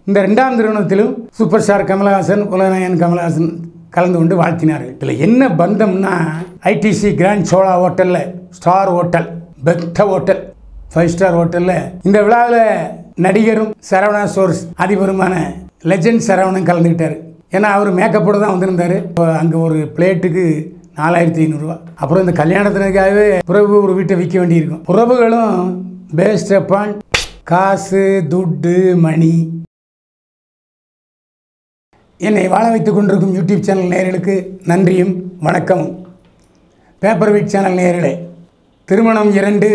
இந்த இரண்டாம் திருமணத்திலும் super star Kamal Haasan, உலகநாயகன் கமலஹாசன் கலந்து கொண்டு வாழ்த்தினார்கள். இதில் என்ன பந்தம்னா, ஐடிசி கிராண்ட் சோழா ஹோட்டலில், ஸ்டார் ஹோட்டல், பெத்த ஹோட்டல், 5 ஸ்டார் ஹோட்டலில் இந்த விழாவில் நடிகரும் சரவணா ஸ்டோர்ஸ் அதிபருமான லெஜெண்ட் சரவணன் கலந்துக்கிட்டார். ஏன்னா அவர் மேக்கப்போடு தான் வந்திருந்தார். அங்கே ஒரு பிளேட்டுக்கு 4500 ரூபா. அப்புறம் இந்த கல்யாணத்தினருக்காகவே பிரபு ஒரு வீட்டை விற்க வேண்டியிருக்கும். பிரபுகளும் பேஸ்ட் அப்பான் காசு, துட்டு, மணி. என்னை வாழ வைத்துக் கொண்டிருக்கும் யூடியூப் சேனல் நேயர்களுக்கு நன்றியும் வணக்கமும். பேப்பர் வெயிட் சேனல் நேயர்களே, திருமணம் 2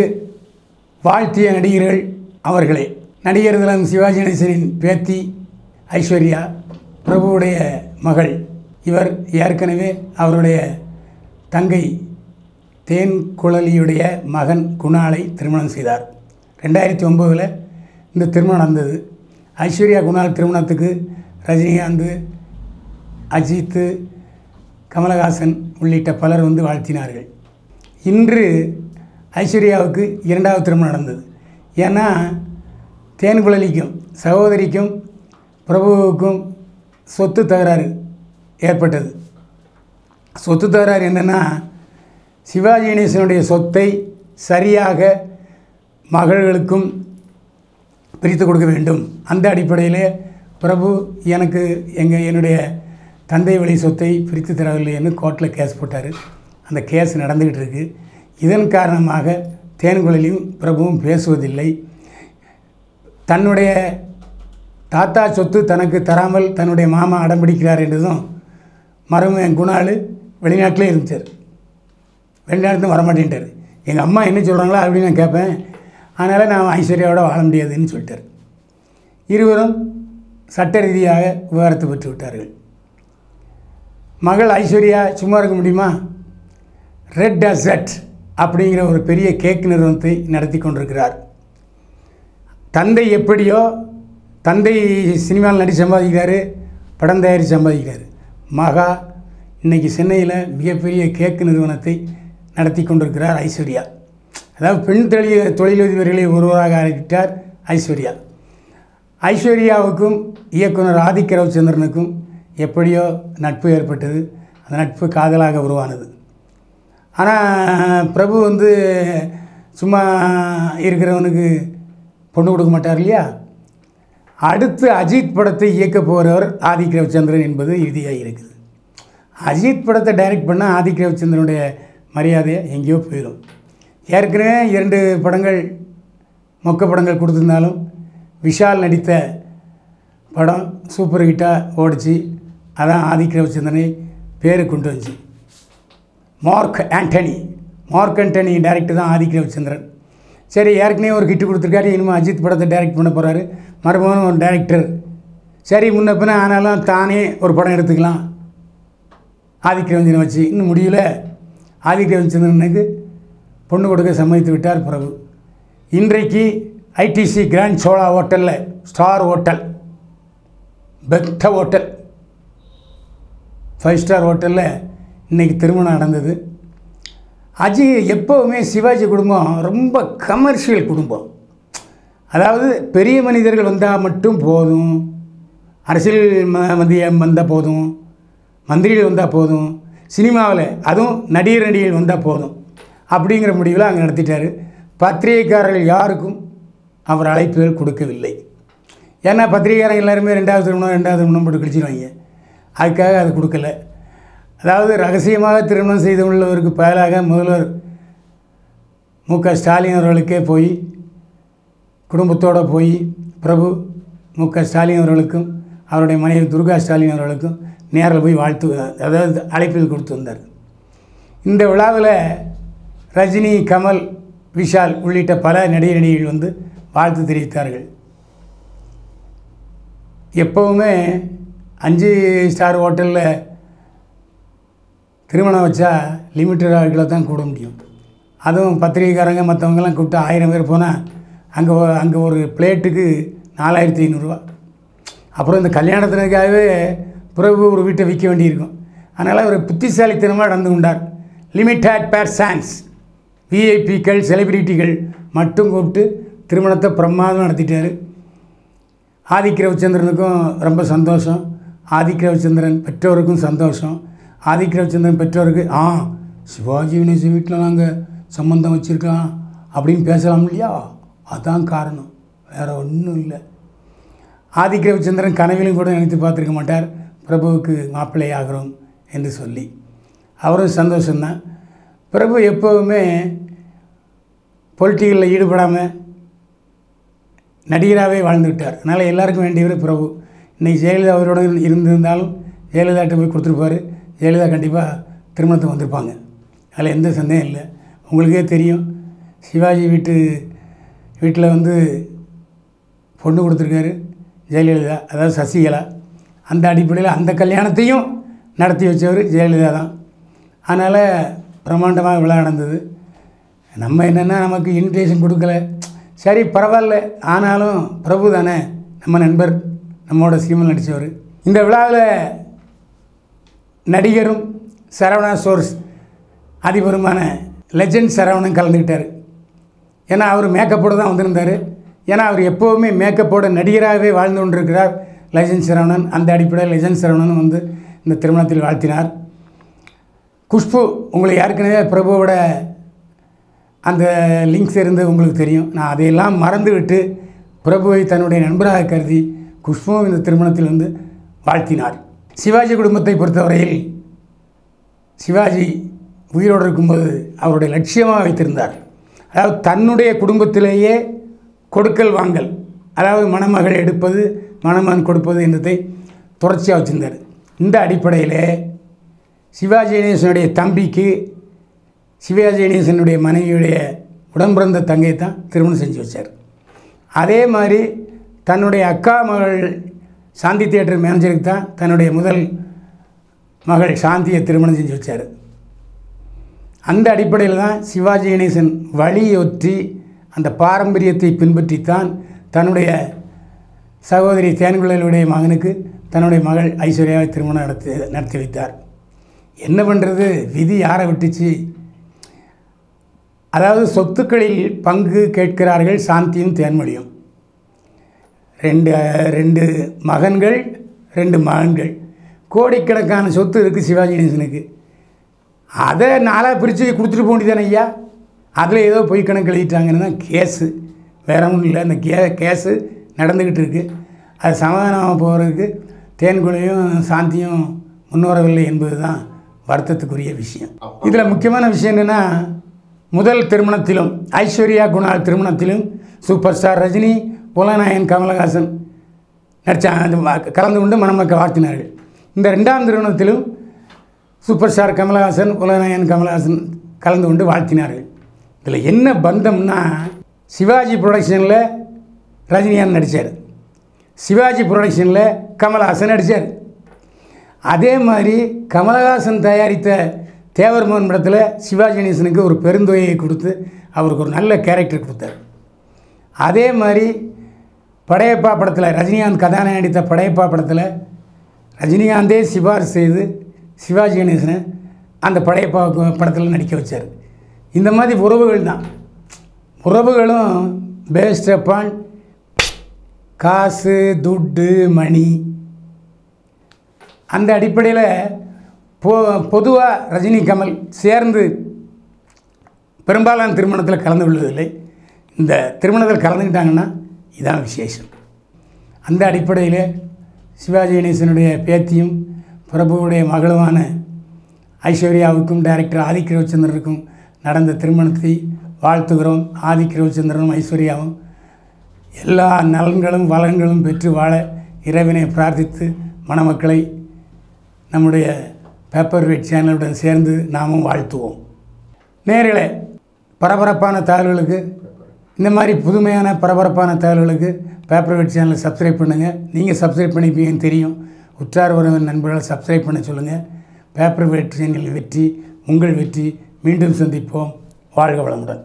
வாழ்த்திய நடிகர்கள் அவர்களே. நடிகர் திலம் சிவாஜி கணேசனின் பேத்தி ஐஸ்வர்யா, பிரபுவுடைய மகள். இவர் ஏற்கனவே அவருடைய தங்கை தேன்குழலியுடைய மகன் குணாலை திருமணம் செய்தார். 2009 இந்த திருமணம் நடந்தது. ஐஸ்வர்யா குணால் திருமணத்துக்கு ரஜினிகாந்த், அஜித், கமலஹாசன் உள்ளிட்ட பலர் வந்து வாழ்த்தினார்கள். இன்று ஐஸ்வர்யாவுக்கு 2வது திருமணம் நடந்தது. ஏன்னா தேன்குழலிக்கும் சகோதரிக்கும் பிரபுவுக்கும் சொத்து தகராறு ஏற்பட்டது. சொத்து தகராறு என்னென்னா, சிவாஜி கணேசனுடைய சொத்தை சரியாக மகள்களுக்கும் பிரித்து கொடுக்க வேண்டும். அந்த அடிப்படையில் பிரபு எனக்கு என்னுடைய தந்தை வழி சொத்தை பிரித்து தரவில்லைன்னு கோர்ட்டில் கேஸ் போட்டார். அந்த கேஸ் நடந்துக்கிட்டு இருக்குது. இதன் காரணமாக தேன்குழலியும் பிரபுவும் பேசுவதில்லை. தன்னுடைய தாத்தா சொத்து தனக்கு தராமல் தன்னுடைய மாமா அடம்பிடிக்கிறார் என்றதும் மருமகன் குணால் வெளிநாட்டிலே இருந்துச்சார். வெளிநாட்டுக்கு வரமாட்டேன்ட்டார். எங்கள் அம்மா என்ன சொல்கிறாங்களோ அப்படின்னு நான் கேட்பேன், அதனால் நான் ஐஸ்வர்யாவோட வாழ முடியாதுன்னு சொல்லிட்டார். இருவரும் சட்ட ரீதியாக விவாகரத்து பெற்று விட்டார்கள். மகள் ஐஸ்வர்யா சும்மா இருக்க முடியுமா? ரெட் டெசர்ட் அப்படிங்கிற ஒரு பெரிய கேக் நிறுவனத்தை நடத்தி கொண்டிருக்கிறார். தந்தை எப்படியோ, தந்தை சினிமாவில் நடித்து சம்பாதிக்கிறாரு, படம் தயாரித்து சம்பாதிக்கிறார். மகா இன்றைக்கி சென்னையில் மிகப்பெரிய கேக்கு நிறுவனத்தை நடத்தி கொண்டிருக்கிறார் ஐஸ்வர்யா. அதாவது பெண் தொழிலதிபர்களை ஒருவராக ஆகிவிட்டார் ஐஸ்வர்யா. ஐஸ்வர்யாவுக்கும் இயக்குனர் ஆதிக்க ரவிச்சந்திரனுக்கும் எப்படியோ நட்பு ஏற்பட்டது. அந்த நட்பு காதலாக உருவானது. ஆனால் பிரபு வந்து சும்மா இருக்கிறவனுக்கு பொண்ணு கொடுக்க மாட்டார் இல்லையா? அடுத்து அஜித் படத்தை இயக்க போகிறவர் ஆதிக்க ரவிச்சந்திரன் என்பது இறுதியாக இருக்குது. அஜித் படத்தை டைரக்ட் பண்ணால் ஆதிக்க ரவிச்சந்திரனுடைய மரியாதையை எங்கேயோ போயிடும். ஏற்கனவே 2 படங்கள் மொக்க படங்கள் கொடுத்துருந்தாலும் விஷால் நடித்த படம் சூப்பர் ஹிட்டாக ஓடிச்சு. அதான் ஆதிக்க ரவிச்சந்திரனை பேரு கொண்டு வந்துச்சு. மார்க் ஆண்டனி டைரக்டர் தான் ஆதிக்க ரவிச்சந்திரன். சரி, ஏற்கனவே ஒரு ஹிட்டு கொடுத்துருக்காரு. இனிமேல் அஜித் படத்தை டைரக்ட் பண்ண போகிறாரு. மறுபடியும் ஒரு டைரக்டர். சரி, முன்ன பின்ன ஆனாலும் தானே ஒரு படம் எடுத்துக்கலாம் ஆதிக்க ரவிச்சந்திரனை வச்சு. இன்னும் முடியல. ஆதிக்க ரவிச்சந்திரனுக்கு பொண்ணு கொடுக்க சம்மதித்து விட்டார் பிரபு. இன்றைக்கு ஐடிசி கிராண்ட் சோழா ஹோட்டலில், ஸ்டார் ஹோட்டல், பெத்த ஹோட்டல், 5 ஸ்டார் ஹோட்டலில் இன்றைக்கி திருமணம் நடந்தது. எப்போவுமே சிவாஜி குடும்பம் ரொம்ப கமர்ஷியல் குடும்பம். அதாவது பெரிய மனிதர்கள் வந்தால் மட்டும் போதும், அரசியல் வந்தால் போதும், மந்திரிகள் வந்தால் போதும், சினிமாவில் அதுவும் நடிகர்கள் வந்தால் போதும் அப்படிங்கிற முடிவில் அங்கே நடத்திட்டார். பத்திரிகைக்காரர்கள் யாருக்கும் அவர் அழைப்புகள் கொடுக்கவில்லை. ஏன்னா பத்திரிகைக்காரங்க எல்லாருமே 2வது திருமணம் போட்டு கழிச்சிடுவாங்க. அதுக்காக அது கொடுக்கல. அதாவது ரகசியமாக திருமணம் செய்து உள்ளவருக்கு பதிலாக முதல்வர் மு.க. ஸ்டாலின் அவர்களுக்கே போய் குடும்பத்தோடு போய் பிரபு மு.க. ஸ்டாலின் அவர்களுக்கும் அவருடைய மனைவி துர்கா ஸ்டாலின் அவர்களுக்கும் நேரில் போய் அதாவது அழைப்பில் கொடுத்து வந்தார். இந்த விழாவில் ரஜினி, கமல், விஷால் உள்ளிட்ட பல நடிகர்கள் வந்து வாழ்த்து தெரிவித்தார்கள். எப்போவுமே 5 ஸ்டார் ஹோட்டலில் திருமணம் வச்சா லிமிட்டட் ஆட்களை தான் கூட முடியும். அதுவும் பத்திரிகைக்காரங்க மற்றவங்கெல்லாம் கூப்பிட்டு 1000 பேர் போனால் அங்கே ஒரு பிளேட்டுக்கு 4500 ரூபா. அப்புறம் இந்த கல்யாணத்தினருக்காகவே பிரபு ஒரு வீட்டை விற்க வேண்டியிருக்கும். அதனால் ஒரு புத்திசாலித்தனமாக நடந்து கொண்டார். லிமிட்டட் பர்சன்ஸ், விஐபிக்கள், செலிபிரிட்டிகள் மட்டும் கூப்பிட்டு திருமணத்தை பிரமாதம் நடத்திட்டார். ஆதிக் ரவிச்சந்திரனுக்கும் ரொம்ப சந்தோஷம். ஆதிக் ரவிச்சந்திரன் பெற்றோருக்கும் சந்தோஷம். ஆதிக் ரவிச்சந்திரன் பெற்றோருக்கு சிவாஜி கணேசன் வீட்டில் நாங்கள் சம்பந்தம் வச்சுருக்கலாம் அப்படின்னு பேசலாம் இல்லையா, அதுதான் காரணம், வேறு ஒன்றும் இல்லை. ஆதிக் ரவிச்சந்திரன் கனவிலும் கூட நினைத்து பார்த்துருக்க மாட்டார் பிரபுவுக்கு மாப்பிள்ளை ஆகிறோம் என்று சொல்லி. அவரும் சந்தோஷம்தான். பிரபு எப்போவுமே பொலிட்டிக்கலில் ஈடுபடாமல் நடிகராகவே வாழ்ந்துவிட்டார். அதனால் எல்லாருக்கும் வேண்டியவர் பிரபு. இன்றைக்கி ஜெயலலிதா அவரோட இருந்திருந்தாலும் ஜெயலலிதாட்ட போய் கொடுத்துருப்பார். ஜெயலலிதா கண்டிப்பாக திருமணத்துக்கு வந்திருப்பாங்க, அதில் எந்த சந்தேகம் இல்லை. உங்களுக்கே தெரியும், சிவாஜி வீட்டில் வந்து பொண்ணு கொடுத்துருக்காரு ஜெயலலிதா, அதாவது சசிகலா. அந்த அடிப்படையில் அந்த கல்யாணத்தையும் நடத்தி வச்சவர் ஜெயலலிதா தான். அதனால் பிரம்மாண்டமாக விழா நடந்தது. நம்ம என்னென்னா நமக்கு இன்விடேஷன் கொடுக்கல, சரி பரவாயில்ல, ஆனாலும் பிரபு தானே நம்ம நண்பர், நம்மளோட சீமல் நடித்தவர். இந்த விழாவில் நடிகரும் சரவணா ஸ்டோர்ஸ் அதிபருமான லெஜண்ட் சரவணன் கலந்துக்கிட்டார். ஏன்னா அவர் மேக்கப்போடு தான் வந்திருந்தார். ஏன்னா அவர் எப்போவுமே மேக்கப்போட நடிகராகவே வாழ்ந்து கொண்டிருக்கிறார் லெஜண்ட் சரவணன். அந்த அடிப்படையில் லெஜண்ட் சரவணன் வந்து இந்த திருமணத்தில் வாழ்த்தினார். குஷ்பு, உங்களுக்கு ஏற்கனவே பிரபுவோட அந்த லிங்க்ஸ் இருந்து உங்களுக்கு தெரியும். நான் அதையெல்லாம் மறந்துவிட்டு பிரபுவை தன்னுடைய நண்பராக கருதி குஷ்புவும் இந்த திருமணத்தில் வந்து வாழ்த்தினார். சிவாஜி குடும்பத்தை பொறுத்தவரையில் சிவாஜி உயிரோடு இருக்கும்போது அவருடைய லட்சியமாக வைத்திருந்தார். அதாவது தன்னுடைய குடும்பத்திலேயே கொடுக்கல் வாங்கல், அதாவது மணமகள் எடுப்பது மணமகன் கொடுப்பது என்றதை தொடர்ச்சியாக வச்சுருந்தார். இந்த அடிப்படையில் சிவாஜி கணேசனுடைய தம்பிக்கு சிவாஜி கணேசனுடைய மனைவியுடைய உடன்பிறந்த தங்கையை தான் திருமணம் செஞ்சு வச்சார். அதே மாதிரி தன்னுடைய அக்கா மகள் சாந்தி தியேட்டர் மேனேஜருக்கு தான் தன்னுடைய முதல் மகள் சாந்தியை திருமணம் செஞ்சு வச்சார். அந்த அடிப்படையில் தான் சிவாஜி கணேசன் வழியொற்றி அந்த பாரம்பரியத்தை பின்பற்றித்தான் தன்னுடைய சகோதரி தேன்குழலுடைய மகனுக்கு தன்னுடைய மகள் ஐஸ்வர்யாவை திருமணம் நடத்தி வைத்தார். என்ன பண்ணுறது, விதி யாரை விட்டுச்சு? அதாவது சொத்துக்களில் பங்கு கேட்கிறார்கள் சாந்தியும் தேன்மொழியும். ரெண்டு மகன்கள் 2 மகன்கள், கோடிக்கணக்கான சொத்து இருக்குது சிவாஜி கணேசனுக்கு. அதை 4ஆக பிரித்து கொடுத்துட்டு போக வேண்டியதானே ஐயா. அதில் ஏதோ பொய் கணக்கு எழுதிட்டாங்கன்னு தான் கேஸு, வேற ஒன்றும் இல்லை. அந்த கேஸு நடந்துக்கிட்டு இருக்குது. அது சமாதானமாக போகிறதுக்கு தேன்குழையும் சாந்தியும் முன்வரவில்லை என்பது தான் வருத்தத்துக்குரிய விஷயம். இதில் முக்கியமான விஷயம் என்னென்னா, முதல் திருமணத்திலும் ஐஸ்வர்யா குணால் திருமணத்திலும் சூப்பர் ஸ்டார் ரஜினி புலநாயகன் கமலஹாசன் கலந்து கொண்டு மணமக்கள் வாழ்த்தினார்கள். இந்த 2ஆம் திருமணத்திலும் சூப்பர் ஸ்டார் கமலஹாசன் புலநாயகன் கமலஹாசன் கலந்து கொண்டு வாழ்த்தினார்கள். இதில் என்ன பந்தம்னா, சிவாஜி ப்ரொடக்ஷனில் ரஜினிகாந்த் நடித்தார், சிவாஜி ப்ரொடக்ஷனில் கமலஹாசன் நடித்தார். அதே மாதிரி கமலஹாசன் தயாரித்த தேவர் மகன் படத்தில் சிவாஜி கணேசனுக்கு ஒரு பெருந்தொகையை கொடுத்து அவருக்கு ஒரு நல்ல கேரக்டர் கொடுத்தார். அதே மாதிரி படையப்பா படத்தில் ரஜினிகாந்த் கதாநாயகன் நடித்த படையப்பா படத்தில் ரஜினிகாந்தே சிபாரிசு செய்து சிவாஜி கணேசனை அந்த படையப்பா படத்தில் நடிக்க வச்சார். இந்த மாதிரி உறவுகள் தான். உறவுகளும் பேஸ்ட் அப்பான் காசு துட்டு மணி. அந்த அடிப்படையில் பொதுவாக ரஜினி கமல் சேர்ந்து பெரும்பாலான திருமணத்தில் கலந்து கொள்வதில்லை. இந்த திருமணத்தில் கலந்துக்கிட்டாங்கன்னா இதுதான் விசேஷம். அந்த அடிப்படையில் சிவாஜி கணேசனுடைய பேத்தியும் பிரபுவுடைய மகளுமான ஐஸ்வர்யாவுக்கும் டைரக்டர் ஆதிக் ரவிச்சந்திரனுக்கும் நடந்த திருமணத்தை வாழ்த்துகிறோம். ஆதிக் ரவிச்சந்திரனும் ஐஸ்வர்யாவும் எல்லா நலன்களும் வளங்களும் பெற்று வாழ இறைவனை பிரார்த்தித்து மணமக்களை நம்முடைய பேப்பர் வெயிட் சேனலுடன் சேர்ந்து நாமும் வாழ்த்துவோம். நேர்களே, பரபரப்பான தகவல்களுக்கு, இந்த மாதிரி புதுமையான பரபரப்பான தகவல்களுக்கு பேப்பர் வெயிட் சேனலை சப்ஸ்கிரைப் பண்ணுங்கள். நீங்கள் சப்ஸ்கிரைப் பண்ணிப்பீங்கன்னு தெரியும். உற்றார் உறவினர் நண்பர்களை சப்ஸ்கிரைப் பண்ண சொல்லுங்கள். பேப்பர் வெயிட் சேனல் வெற்றி உங்கள் வெற்றி. மீண்டும் சந்திப்போம். வாழ்க வளமுடன்.